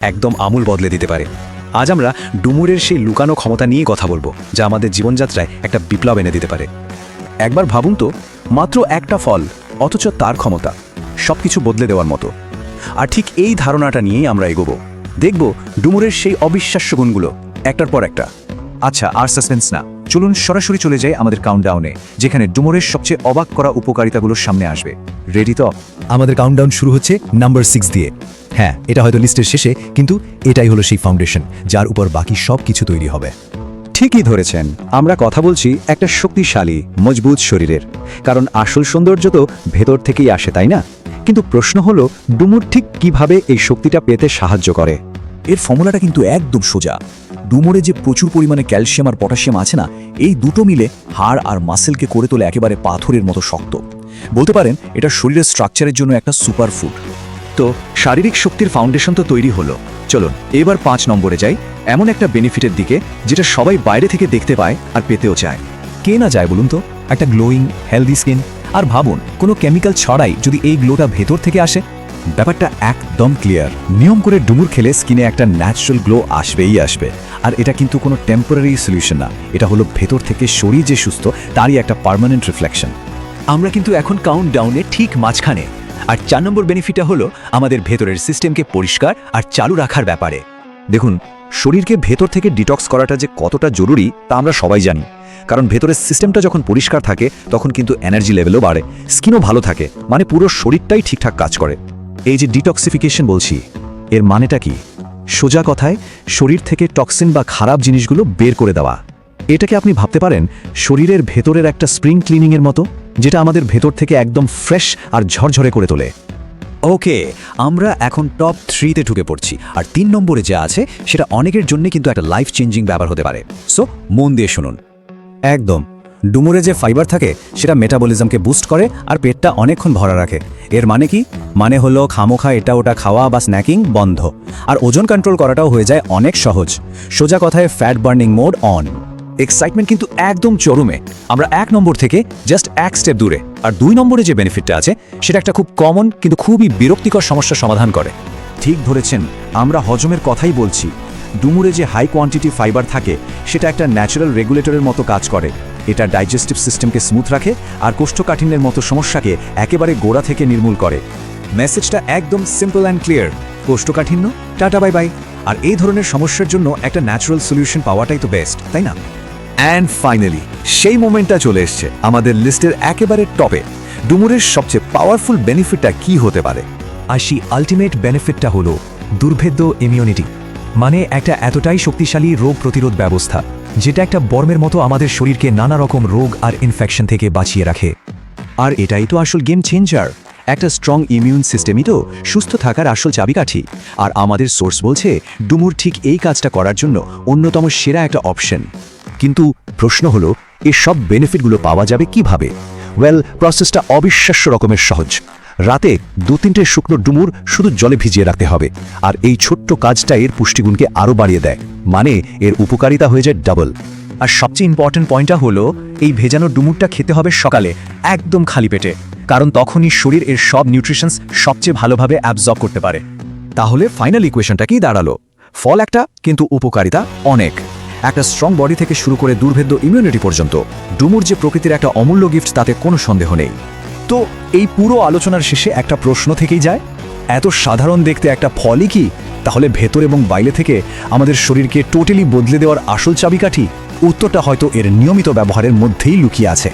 একদম আমূল বদলে দিতে পারে। আজ আমরা ডুমুরের সেই লুকানো ক্ষমতা নিয়ে কথা বলবো, যা আমাদের জীবনযাত্রায় একটা বিপ্লব এনে দিতে পারে। একবার ভাবুন তো, মাত্র একটা ফল, অথচ তার ক্ষমতা সবকিছু বদলে দেওয়ার মতো। আর ঠিক এই ধারণাটা নিয়েই আমরা এগোবো, দেখব ডুমুরের সেই অবিশ্বাস্য গুণগুলো একটার পর একটা। আচ্ছা, আর সাসপেন্স না, চলুন সরাসরি চলে যাই আমাদের কাউন্টডাউনে, যেখানে ডুমুরের সবচেয়ে অবাক করা উপকারিতাগুলোর সামনে আসবে। রেডি তো? আমাদের কাউন্টডাউন শুরু হচ্ছে নাম্বার 6 দিয়ে। হ্যাঁ, এটা হয়তো লিস্টের শেষে, কিন্তু এটাই হলো সেই ফাউন্ডেশন যার উপর বাকি সব কিছু তৈরি হবে। ঠিকই ধরেছেন, আমরা কথা বলছি একটা শক্তিশালী মজবুত শরীরের। কারণ আসল সৌন্দর্য তো ভেতর থেকেই আসে, তাই না? কিন্তু প্রশ্ন হলো, ডুমুর ঠিক কিভাবে এই শক্তিটা পেতে সাহায্য করে? এর ফর্মুলাটা কিন্তু একদম সোজা। ডুমুরে যে প্রচুর পরিমাণে ক্যালসিয়াম আর পটাশিয়াম আছে না, এই দুটো মিলে হাড় আর মাসেলকে করে তোলে একেবারে পাথরের মতো শক্ত। বলতে পারেন এটা শরীরের স্ট্রাকচারের জন্য একটা সুপার ফুড। তো শারীরিক শক্তির ফাউন্ডেশন তো তৈরি হলো, চলুন এবার 5 নম্বরে যাই, এমন একটা বেনিফিটের দিকে যেটা সবাই বাইরে থেকে দেখতে পায় আর পেতেও চায়। কে না যায় বলুন তো? একটা গ্লোয়িং হেলদি স্কিন। আর ভাবুন, কোনো কেমিক্যাল ছড়াই যদি এই গ্লোটা ভেতর থেকে আসে। ব্যাপারটা একদম ক্লিয়ার। নিয়ম করে ডুমুর খেলে স্কিনে একটা ন্যাচারাল গ্লো আসবেই আসবে। আর এটা কিন্তু কোনো টেম্পোরারি সলিউশন না, এটা হলো ভেতর থেকে শরীর যে সুস্থ তারই একটা পার্মানেন্ট রিফ্লেকশন। আমরা কিন্তু এখন কাউন্টডাউনে ঠিক মাঝখানে। আর 4 নম্বর বেনিফিটটা হলো আমাদের ভেতরের সিস্টেমকে পরিষ্কার আর চালু রাখার ব্যাপারে। দেখুন, শরীরকে ভেতর থেকে ডিটক্স করাটা যে কতটা জরুরি তা আমরা সবাই জানি। কারণ ভেতরের সিস্টেমটা যখন পরিষ্কার থাকে তখন কিন্তু এনার্জি লেভেলও বাড়ে, স্কিনও ভালো থাকে, মানে পুরো শরীরটাই ঠিকঠাক কাজ করে। এই যে ডিটক্সিফিকেশন বলছি, এর মানেটা কি? সোজা কথায়, শরীর থেকে টক্সিন বা খারাপ জিনিসগুলো বের করে দেওয়া। এটাকে আপনি ভাবতে পারেন শরীরের ভেতরের একটা স্প্রিং ক্লিনিংয়ের মতো, যেটা আমাদের ভেতর থেকে একদম ফ্রেশ আর ঝরঝরে করে তোলে। ওকে, আমরা এখন টপ 3-তে ঢুকে পড়ছি। আর 3 নম্বরে যা আছে সেটা অনেকের জন্য কিন্তু একটা লাইফ চেঞ্জিং ব্যাপার হতে পারে। সো মন দিয়ে শুনুন। একদম, ডুমুরে যে ফাইবার থাকে সেটা মেটাবলিজমকে বুস্ট করে আর পেটটা অনেকক্ষণ ভরা রাখে। এর মানে কি? মানে হলো খামোখা এটা ওটা খাওয়া বা স্ন্যাকিং বন্ধ। আর ওজন কন্ট্রোল করাটাও হয়ে যায় অনেক সহজ। সোজা কথায় fat burning mode on. Excitement কিন্তু একদম চরমে। আমরা 1 নম্বর থেকে জাস্ট 1 স্টেপ দূরে। আর 2 নম্বরে যে বেনিফিটটা আছে সেটা একটা খুব কমন কিন্তু খুবই বিরক্তিকর সমস্যার সমাধান করে। ঠিক ধরেছেন, আমরা হজমের কথাই বলছি। ডুমুরে যে হাই কোয়ান্টিটি ফাইবার থাকে সেটা একটা ন্যাচারাল রেগুলেটরের মতো কাজ করে। এটা ডাইজেস্টিভ সিস্টেমকে স্মুথ রাখে আর কোষ্ঠকাঠিন্যের মতো সমস্যাকে একেবারে গোড়া থেকে নির্মূল করে। মেসেজটা একদম সিম্পল অ্যান্ড ক্লিয়ার। কোষ্ঠকাঠিন্য, টাটা বাই বাই। আর এই ধরনের সমস্যার জন্য একটা ন্যাচারাল সলিউশন পাওয়াটাই তো বেস্ট, তাই না? অ্যান্ড ফাইনালি সেই মোমেন্টটা চলে এসছে আমাদের লিস্টের একেবারে টপে। ডুমুরের সবচেয়ে পাওয়ারফুল বেনিফিটটা কি হতে পারে? আর সেই আলটিমেট বেনিফিটটা হলো দুর্ভেদ্য ইমিউনিটি। মানে একটা এতটাই শক্তিশালী রোগ প্রতিরোধ ব্যবস্থা, যেটা একটা বর্মের মতো আমাদের শরীরকে নানা রকম রোগ আর ইনফেকশন থেকে বাঁচিয়ে রাখে। আর এটাই তো আসল গেম চেঞ্জার। একটা স্ট্রং ইমিউন সিস্টেমই তো সুস্থ থাকার আসল চাবিকাঠি। আর আমাদের সোর্স বলছে ডুমুর ঠিক এই কাজটা করার জন্য অন্যতম সেরা একটা অপশন। কিন্তু প্রশ্ন হলো, এই সব বেনিফিটগুলো পাওয়া যাবে কিভাবে? ওয়েল, প্রসেসটা অবিশ্বাস্য রকমের সহজ। রাতে 2-3টে শুকনো ডুমুর শুধু জলে ভিজিয়ে রাখতে হবে। আর এই ছোট্ট কাজটা এর পুষ্টিগুণকে আরও বাড়িয়ে দেয়, মানে এর উপকারিতা হয়ে যায় ডাবল। আর সবচেয়ে ইম্পর্ট্যান্ট পয়েন্টটা হলো, এই ভেজানো ডুমুরটা খেতে হবে সকালে, একদম খালি পেটে। কারণ তখনই শরীর এর সব নিউট্রিশনস সবচেয়ে ভালোভাবে অ্যাবজর্ব করতে পারে। তাহলে ফাইনাল ইকুয়েশনটা কি দাঁড়ালো? ফল একটা, কিন্তু উপকারিতা অনেক। একটা স্ট্রং বডি থেকে শুরু করে দুর্ভেদ্য ইমিউনিটি পর্যন্ত ডুমুর যে প্রকৃতির একটা অমূল্য গিফট, তাতে কোনো সন্দেহ নেই। তো এই পুরো আলোচনার শেষে একটা প্রশ্ন থেকেই যায়, এত সাধারণ দেখতে একটা ফলই কি তাহলে ভেতর এবং বাইরে থেকে আমাদের শরীরকে টোটালি বদলে দেওয়ার আসল চাবিকাঠি? উত্তরটা হয়তো এর নিয়মিত ব্যবহারের মধ্যেই লুকিয়ে আছে।